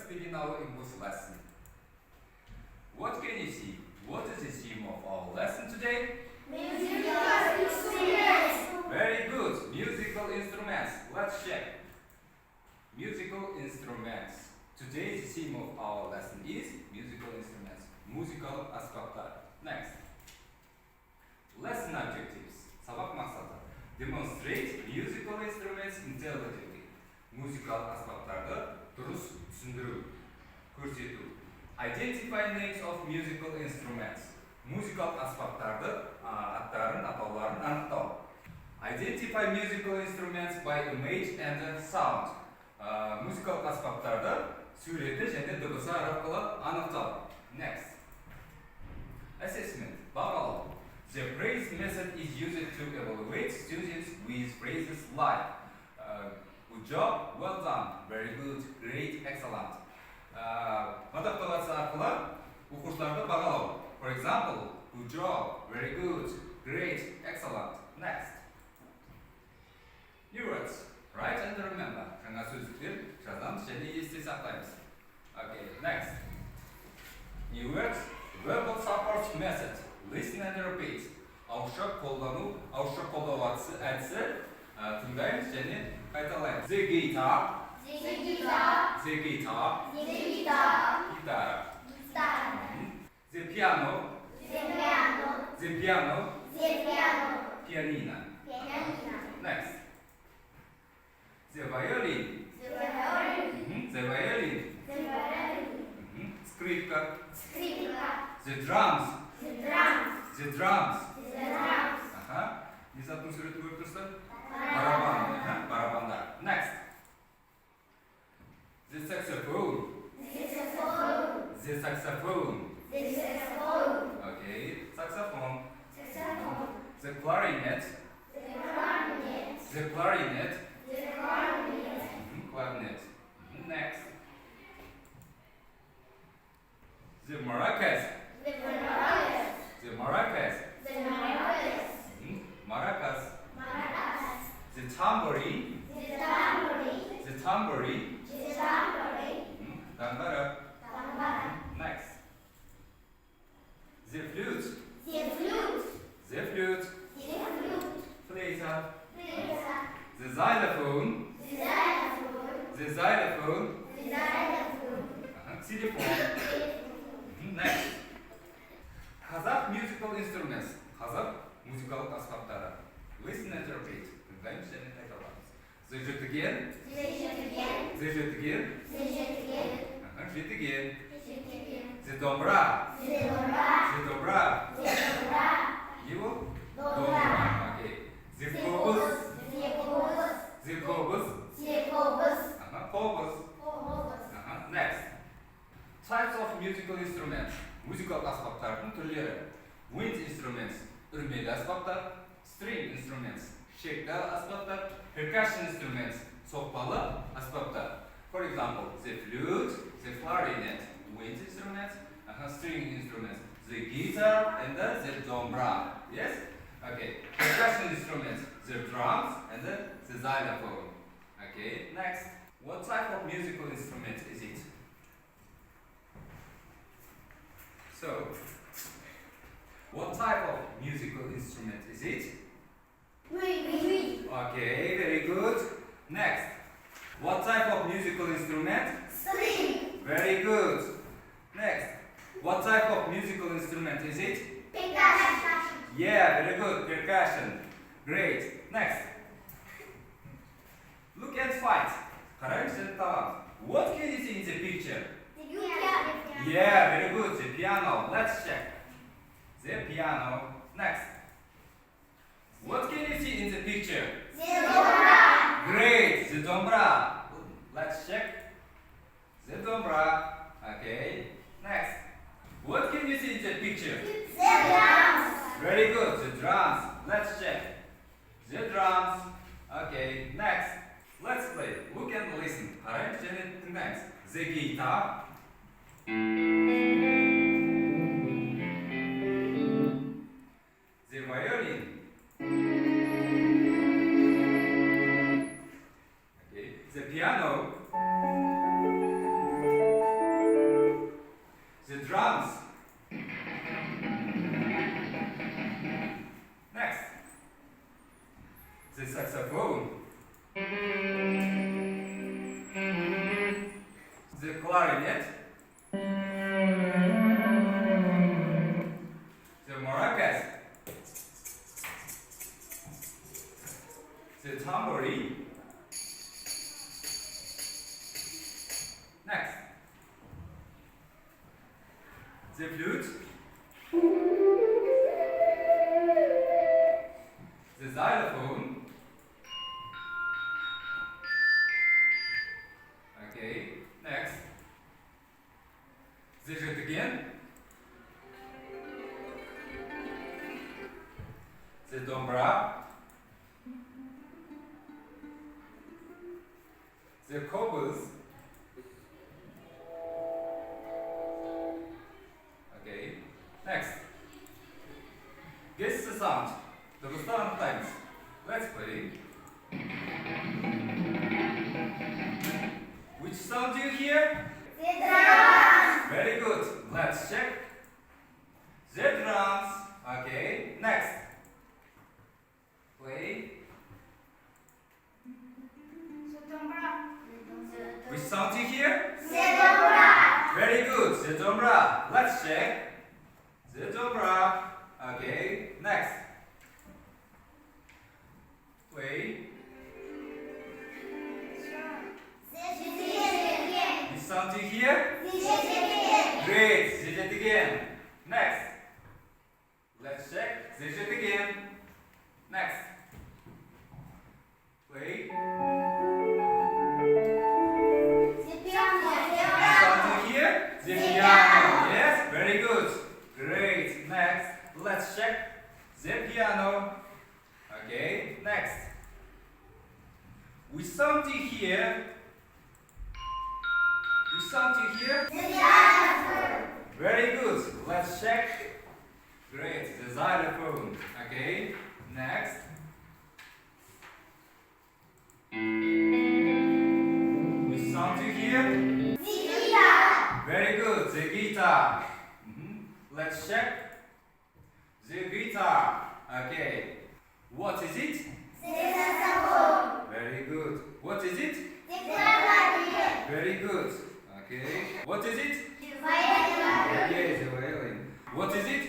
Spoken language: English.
begin our English lesson. What can you see? What is the theme of our lesson today? Musical instruments. Very good. Musical instruments. Let's check. Musical instruments. Today's theme of our lesson is musical instruments. Musical aspaplar. Next. Lesson objectives. Sabak maksadı. Demonstrate musical instruments intelligently. Musical aspaplarda durus düşündürü, көрсету. Identify names of musical instruments. Musical aspaplarda attарын, ataуларын anıqtау. Identify musical instruments by image and sound. Musical aspaplarda sureti және дыбысы арқылы anıqtау. Next. Assessment. Бағалау. The praise method is used to evaluate students with phrases like good job, well done, very good, great, excellent. Мадақталасы арқылы оқушыларды бағалау. For example, good job, very good, great, excellent. Next. New words. Write and remember. Жаңа сөздіктер жазамыз және есте сақтаймыз. Okay, next. New words. Verbal support method. Listen and repeat. Ауызша қолдану, ауызша қолдау әдісі тыңдаймыз және қайталаймыз. The guitar. The guitar. The guitar. The guitar. Гитара. Guitar. The piano. The piano. The piano. The piano. Pianino. Pianino. Next. The violin. The violin. The violin. The violin. Скрипка. Скрипка. The drums. The drums. The drums. The drums. Не заттың суреті көріп тұрсың? Барабан. Барабандар. Next. The saxophone. The saxophone. The saxophone. The saxophone. Okay. Saxophone. Saxophone. The clarinet. The clarinet. The clarinet. The clarinet. Clarinet. Next. The maracas. The maracas. The maracas. The maracas. Maracas. Maracas. The tambourine. The tambourine. The tambourine. The tambourine. Tambara. Tambara. Next. The flute. The flute. The flute. The flute. Flöte. Flöte. The xylophone. The xylophone. The xylophone. The xylophone. Xylophone. Next. Қазақ musical instruments. Қазақ музыкалық аспаптары. Listen and repeat. Тыңдаймыз және қайталамыз. The жетіген. The жетіген. The жетіген. The жетіген. Жетіген. Жетіген. The домбра. The домбра. The домбра. The домбра. Его? Домбра. Okay. The кобыз. The кобыз. The кобыз. The кобыз. Кобыз. Кобыз. Next. Types of musical instruments. Музыкалық аспаптардың түрлері. Wind instruments. Үрмелі аспаптар. String instruments. Шекті аспаптар. Percussion instruments. Соқпалы аспаптар. For example, the flute, the clarinet. Wind instruments. String instruments. The guitar and the dombra. Yes? Okay. Percussion instruments. The drums and the xylophone. Okay. Next. What type of musical instrument is it? So, what type of musical instrument is it? Reed. Okay, very good. Next, what type of musical instrument? String. Very good. Next, what type of musical instrument is it? Percussion. Yeah, very good. Percussion. Great. Next, look and fight. What can you see in the picture? The piano. Yeah, very good. The piano. Let's check. The piano. Next. What can you see in the picture? The dombra. Great. The dombra. Let's check. The dombra. Okay. Next. What can you see in the picture? The drums. Very good. The drums. Let's check. The drums. Okay. Next. Let's play. Look and listen. Қараймыз және тыңдаймыз. The guitar. The violin. Okay. The piano. clarinet, the maracas, the tambourine. Next, the flute, the xylophone. Okay, next, the again, the dombra, the cobbles. Okay, next, guess the sound. The sound times. Let's play. Which sound do you hear? The drums. Very good. Let's check. The drums. Okay. Next. Play. Which sound do you hear? The dobra. Very good. The dombra. Let's check. The dombra. Okay. Next. Play. Which sound do you hear? Great. Zit it again. Next. Let's check. Zit it again. Next. Play. Which sound do you hear? The piano. Yes. Very good. Great. Next. Let's check. The piano. Okay. Next. Which sound do you hear? Which sound do you hear? Very good. Let's check. Great. The xylophone. Okay. Next. Which sound do you hear? Very good. The guitar. Let's check. The guitar. Okay. What is it? Very good. What is it? Very good. Okay. What is it? Okay, the violin. What is it?